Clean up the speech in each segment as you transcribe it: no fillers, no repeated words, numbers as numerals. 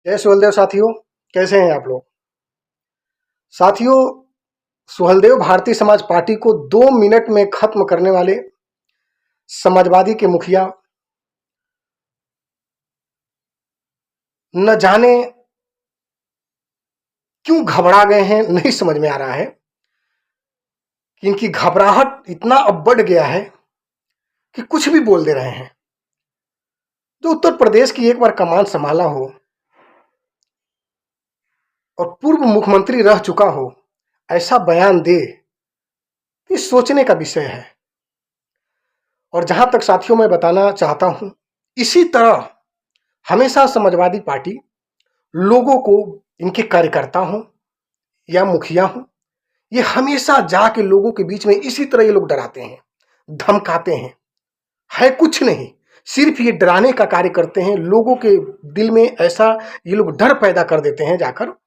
जय सुहलदेव साथियों, कैसे हैं आप लोग। साथियों, सुहलदेव भारतीय समाज पार्टी को 2 मिनट में खत्म करने वाले समाजवादी के मुखिया न जाने क्यों घबरा गए हैं, नहीं समझ में आ रहा है कि इनकी घबराहट इतना अब बढ़ गया है कि कुछ भी बोल दे रहे हैं। जो उत्तर प्रदेश की एक बार कमान संभाला हो और पूर्व मुख्यमंत्री रह चुका हो, ऐसा बयान दे, ये सोचने का विषय है। और जहां तक साथियों मैं बताना चाहता हूं, इसी तरह हमेशा समाजवादी पार्टी लोगों को, इनके कार्यकर्ता हों या मुखिया हों, ये हमेशा जाके लोगों के बीच में इसी तरह ये लोग डराते हैं, धमकाते हैं। है कुछ नहीं, सिर्फ ये डराने का कार्य करते हैं। लोगों के दिल में ऐसा ये लोग डर पैदा कर देते हैं जाकर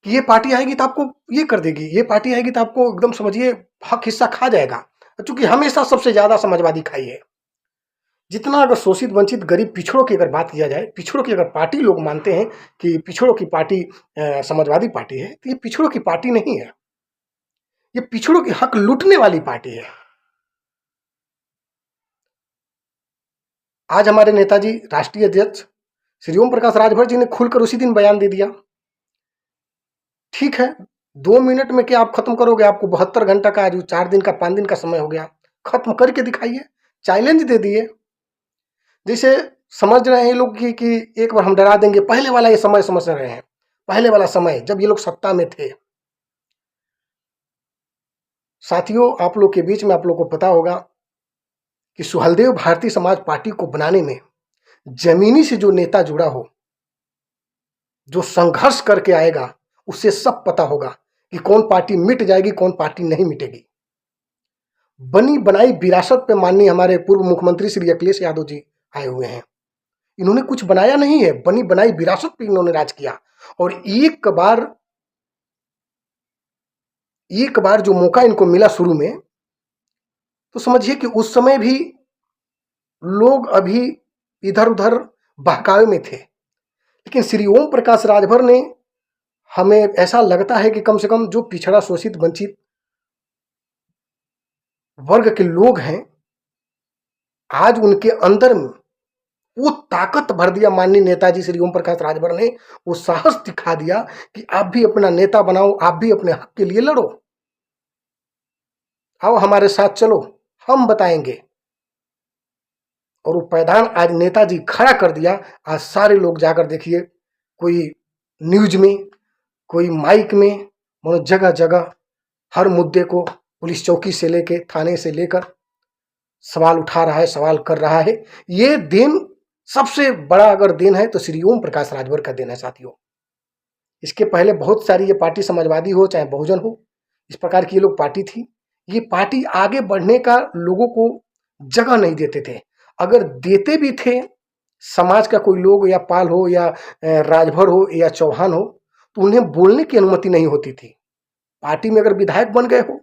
कि ये पार्टी आएगी तो आपको ये कर देगी, ये पार्टी आएगी तो आपको एकदम समझिए हक हिस्सा खा जाएगा। चूंकि हमेशा सबसे ज्यादा समाजवादी खाई है। जितना अगर शोषित वंचित गरीब पिछड़ों की अगर बात किया जाए, पिछड़ों की अगर पार्टी लोग मानते हैं कि पिछड़ों की पार्टी समाजवादी पार्टी है, तो ये पिछड़ों की पार्टी नहीं है, ये पिछड़ों के हक लूटने वाली पार्टी है। आज हमारे नेताजी राष्ट्रीय अध्यक्ष श्री ओम प्रकाश राजभर जी ने खुलकर उसी दिन बयान दे दिया। ठीक है, 2 मिनट में क्या आप खत्म करोगे? आपको 72 घंटा का, आज 4 दिन का 5 दिन का समय हो गया, खत्म करके दिखाइए। चैलेंज दे दिए। जैसे समझ रहे हैं लोग कि एक बार हम डरा देंगे। पहले वाला ये समय समझ रहे हैं, पहले वाला समय जब ये लोग सत्ता में थे। साथियों, आप लोग के बीच में आप लोग को पता होगा कि सुहलदेव भारतीय समाज पार्टी को बनाने में जमीनी से जो नेता जुड़ा हो, जो संघर्ष करके आएगा, उसे सब पता होगा कि कौन पार्टी मिट जाएगी, कौन पार्टी नहीं मिटेगी। बनी बनाई विरासत पे माननीय हमारे पूर्व मुख्यमंत्री श्री अखिलेश यादव जी आए हुए हैं। इन्होंने कुछ बनाया नहीं है, बनी बनाई विरासत पे इन्होंने राज किया। और एक बार जो मौका इनको मिला शुरू में, तो समझिए कि उस समय भी लोग अभी इधर उधर बहकावे में थे। लेकिन श्री ओम प्रकाश राजभर ने, हमें ऐसा लगता है कि कम से कम जो पिछड़ा शोषित वंचित वर्ग के लोग हैं, आज उनके अंदर में वो ताकत भर दिया। माननीय नेताजी श्री ओम प्रकाश राजभर ने वो साहस दिखा दिया कि आप भी अपना नेता बनाओ, आप भी अपने हक के लिए लड़ो, आओ हमारे साथ चलो, हम बताएंगे। और वो पैदान आज नेताजी खड़ा कर दिया। आज सारे लोग जाकर देखिए, कोई न्यूज में, कोई माइक में, मतलब जगह जगह हर मुद्दे को पुलिस चौकी से लेके थाने से लेकर सवाल उठा रहा है, सवाल कर रहा है। ये दिन सबसे बड़ा अगर दिन है तो श्री ओम प्रकाश राजभर का दिन है साथियों। इसके पहले बहुत सारी ये पार्टी, समाजवादी हो चाहे बहुजन हो, इस प्रकार की ये लोग पार्टी थी। ये पार्टी आगे बढ़ने का लोगों को जगह नहीं देते थे। अगर देते भी थे, समाज का कोई लोग या पाल हो या राजभर हो या चौहान हो, तो उन्हें बोलने की अनुमति नहीं होती थी। पार्टी में अगर विधायक बन गए हो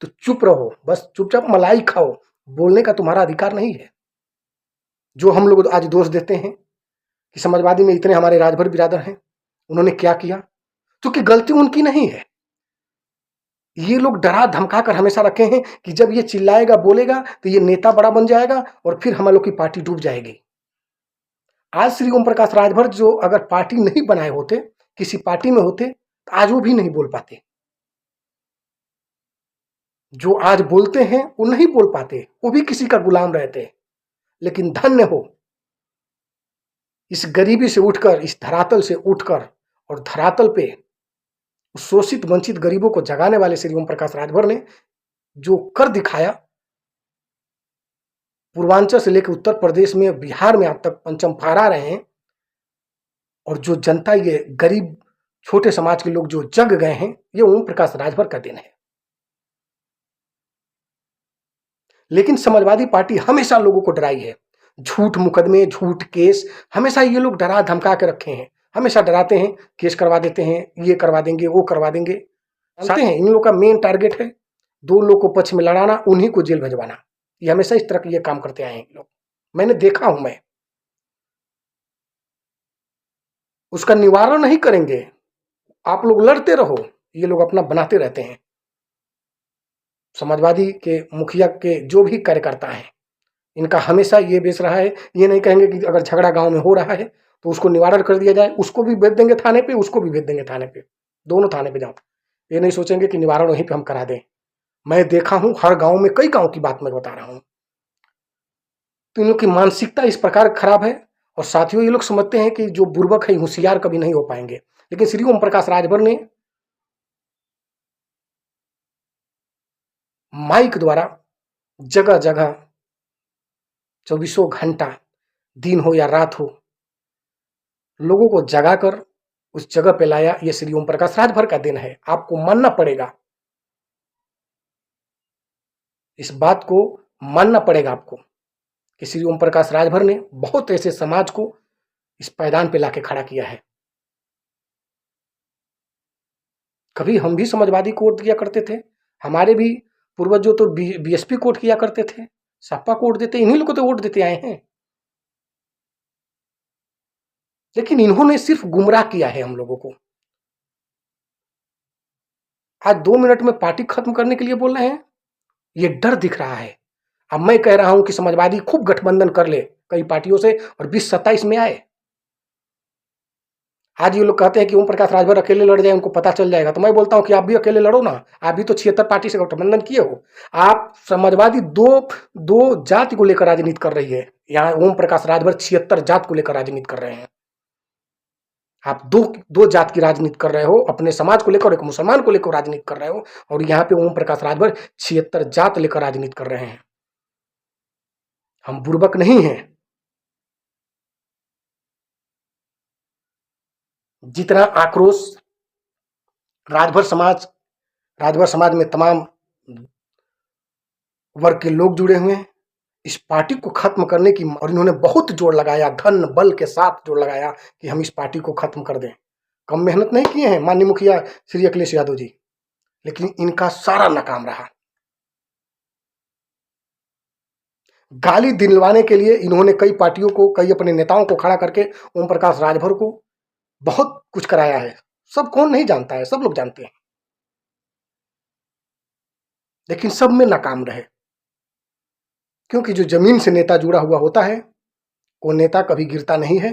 तो चुप रहो, बस चुपचाप मलाई खाओ, बोलने का तुम्हारा अधिकार नहीं है। जो हम लोग आज दोष देते हैं कि समाजवादी में इतने हमारे राजभर बिरादर हैं, उन्होंने क्या किया, क्योंकि गलती उनकी नहीं है। ये लोग डरा धमका कर हमेशा रखे हैं कि जब ये चिल्लाएगा, बोलेगा, तो ये नेता बड़ा बन जाएगा और फिर हम लोग की पार्टी डूब जाएगी। आज श्री ओम प्रकाश राजभर जो अगर पार्टी नहीं बनाए होते, किसी पार्टी में होते, तो आज वो भी नहीं बोल पाते। जो आज बोलते हैं वो नहीं बोल पाते, वो भी किसी का गुलाम रहते। लेकिन धन्य हो, इस गरीबी से उठकर, इस धरातल से उठकर, और धरातल पे शोषित वंचित गरीबों को जगाने वाले श्री ओम प्रकाश राजभर ने जो कर दिखाया, पूर्वांचल से लेकर उत्तर प्रदेश में, बिहार में आज तक पंचम फहरा रहे हैं। और जो जनता, ये गरीब छोटे समाज के लोग जो जग गए हैं, ये ओम प्रकाश राजभर का दिन है। लेकिन समाजवादी पार्टी हमेशा लोगों को डराई है। झूठ मुकदमे, झूठ केस, हमेशा ये लोग डरा धमका के रखे हैं। हमेशा डराते हैं, केस करवा देते हैं, ये करवा देंगे, वो करवा देंगे। जानते हैं इन लोग का मेन टारगेट है दो लोग को पक्ष में लड़ाना, उन्हीं को जेल भिजवाना। ये हमेशा इस तरह के ये काम करते आए हैं लोग, मैंने देखा हूं। मैं उसका निवारण नहीं करेंगे। आप लोग लड़ते रहो, ये लोग अपना बनाते रहते हैं। समाजवादी के मुखिया के जो भी कार्यकर्ता हैं, इनका हमेशा ये बेच रहा है, ये नहीं कहेंगे कि अगर झगड़ा गांव में हो रहा है तो उसको निवारण कर दिया जाए, उसको भी भेज देंगे थाने पे, उसको भी भेज देंगे थाने पे, दोनों थाने पे जाओ। ये नहीं सोचेंगे कि निवारण वहीं पे हम करा दें। मैं देखा हूं हर गांव में, कई गांव की बात मैं बता रहा हूं। तो इन लोग की मानसिकता इस प्रकार खराब है। और साथियों, ये लोग समझते हैं कि जो बुर्बक है होशियार कभी नहीं हो पाएंगे। लेकिन श्री ओम प्रकाश राजभर ने माइक द्वारा जगह जगह 24 घंटा, दिन हो या रात हो, लोगों को जगाकर उस जगह पे लाया। ये श्री ओम प्रकाश राजभर का दिन है, आपको मानना पड़ेगा, इस बात को मानना पड़ेगा आपको कि श्री ओम प्रकाश राजभर ने बहुत ऐसे समाज को इस पायदान पे लाके खड़ा किया है। कभी हम भी समाजवादी को वोट दिया करते थे, हमारे भी पूर्वजों तो बीएसपी को वोट किया करते थे, सपा को वोट देते, इन्हीं लोगों को तो वोट देते आए हैं। लेकिन इन्होंने सिर्फ गुमराह किया है हम लोगों को। आज 2 मिनट में पार्टी खत्म करने के लिए बोल रहे हैं, ये डर दिख रहा है। अब मैं कह रहा हूं कि समाजवादी खूब गठबंधन कर ले कई पार्टियों से और 2027 में आए। आज ये लोग कहते हैं कि ओम प्रकाश राजभर अकेले लड़ जाए, उनको पता चल जाएगा। तो मैं बोलता हूं कि आप भी अकेले लड़ो ना, आप भी तो 76 पार्टी से गठबंधन किए हो। आप समाजवादी दो दो जाति को लेकर राजनीति कर रही है, यहाँ ओम प्रकाश राजभर 76 जात को लेकर राजनीति कर रहे हैं। आप दो दो जात की राजनीति कर रहे हो, अपने समाज को लेकर, एक मुसलमान को लेकर राजनीति कर रहे हो, और यहाँ पे ओम प्रकाश राजभर 76 जात लेकर राजनीति कर रहे हैं। हम बुर्बक नहीं हैं। जितना आक्रोश राजभर समाज में तमाम वर्ग के लोग जुड़े हुए हैं इस पार्टी को खत्म करने की, और इन्होंने बहुत जोर लगाया, धन बल के साथ जोर लगाया कि हम इस पार्टी को खत्म कर दें। कम मेहनत नहीं किए हैं माननीय मुखिया श्री अखिलेश यादव जी, लेकिन इनका सारा नाकाम रहा। गाली दिलवाने के लिए इन्होंने कई पार्टियों को, कई अपने नेताओं को खड़ा करके ओम प्रकाश राजभर को बहुत कुछ कराया है। सब कौन नहीं जानता है, सब लोग जानते हैं, लेकिन सब में नाकाम रहे। क्योंकि जो जमीन से नेता जुड़ा हुआ होता है वो नेता कभी गिरता नहीं है,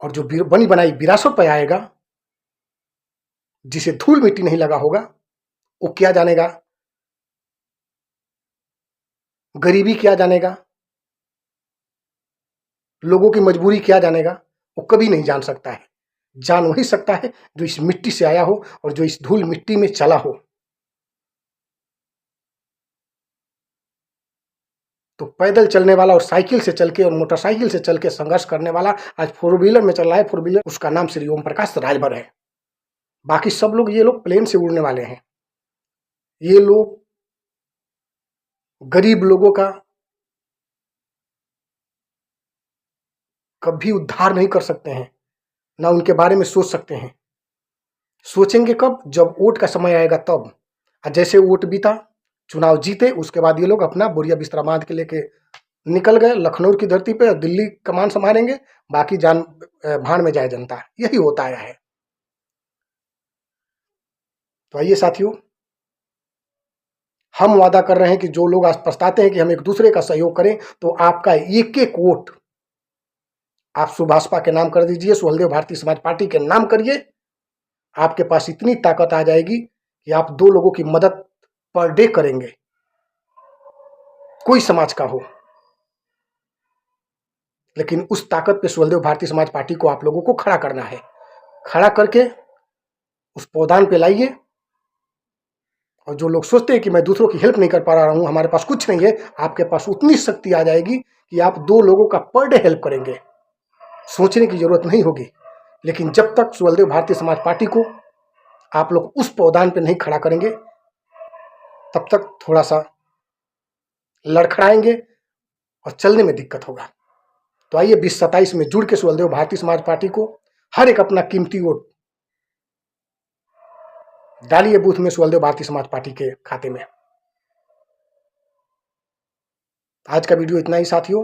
और जो बनी बनाई विरासत पर आएगा, जिसे धूल मिट्टी नहीं लगा होगा, वो क्या जानेगा, गरीबी क्या जानेगा, लोगों की मजबूरी क्या जानेगा, वो कभी नहीं जान सकता है। जान वही सकता है जो इस मिट्टी से आया हो और जो इस धूल मिट्टी में चला हो। तो पैदल चलने वाला और साइकिल से चल के और मोटरसाइकिल से चल के संघर्ष करने वाला आज 4 व्हीलर में चल रहा है, 4 व्हीलर, उसका नाम श्री ओम प्रकाश राजभर है। बाकी सब लोग, ये लोग प्लेन से उड़ने वाले हैं। ये लोग गरीब लोगों का कभी उद्धार नहीं कर सकते हैं, ना उनके बारे में सोच सकते हैं। सोचेंगे कब, जब वोट का समय आएगा तब। जैसे वोट बीता, चुनाव जीते, उसके बाद ये लोग अपना बोरिया बिस्तरा बांध के लेके निकल गए लखनऊ की धरती पे, दिल्ली कमान संभालेंगे, बाकी जान भाड़ में जाए जनता। यही होता आया है। तो आइए साथियों, हम वादा कर रहे हैं कि जो लोग आज पछताते हैं कि हम एक दूसरे का सहयोग करें, तो आपका एक एक वोट आप सुभाषपा के नाम कर दीजिए, सुहलदेव भारतीय समाज पार्टी के नाम करिए। आपके पास इतनी ताकत आ जाएगी कि आप 2 लोगों की मदद पर डे करेंगे, कोई समाज का हो। लेकिन उस ताकत पे सुहलदेव भारतीय समाज पार्टी को आप लोगों को खड़ा करना है। खड़ा करके उस पौधान पे लाइए। और जो लोग सोचते हैं कि मैं दूसरों की हेल्प नहीं कर पा रहा हूं, हमारे पास कुछ नहीं है, आपके पास उतनी शक्ति आ जाएगी कि आप 2 लोगों का पर डे हेल्प करेंगे। सोचने की जरूरत नहीं होगी। लेकिन जब तक सुहलदेव भारतीय समाज पार्टी को आप लोग उस पौधान पे नहीं खड़ा करेंगे, तब तक थोड़ा सा लड़खड़ाएंगे और चलने में दिक्कत होगा। तो आइए 2027 में जुड़ के सुहलदेव भारतीय समाज पार्टी को हर एक अपना कीमती वोट डालिए बूथ में सुहलदेव भारतीय समाज पार्टी के खाते में। आज का वीडियो इतना ही साथियों।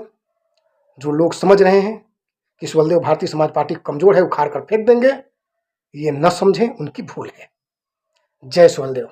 जो लोग समझ रहे हैं कि सुहलदेव भारतीय समाज पार्टी कमजोर है, उखाड़ कर फेंक देंगे, ये न समझें, उनकी भूल है। जय सुहलदेव।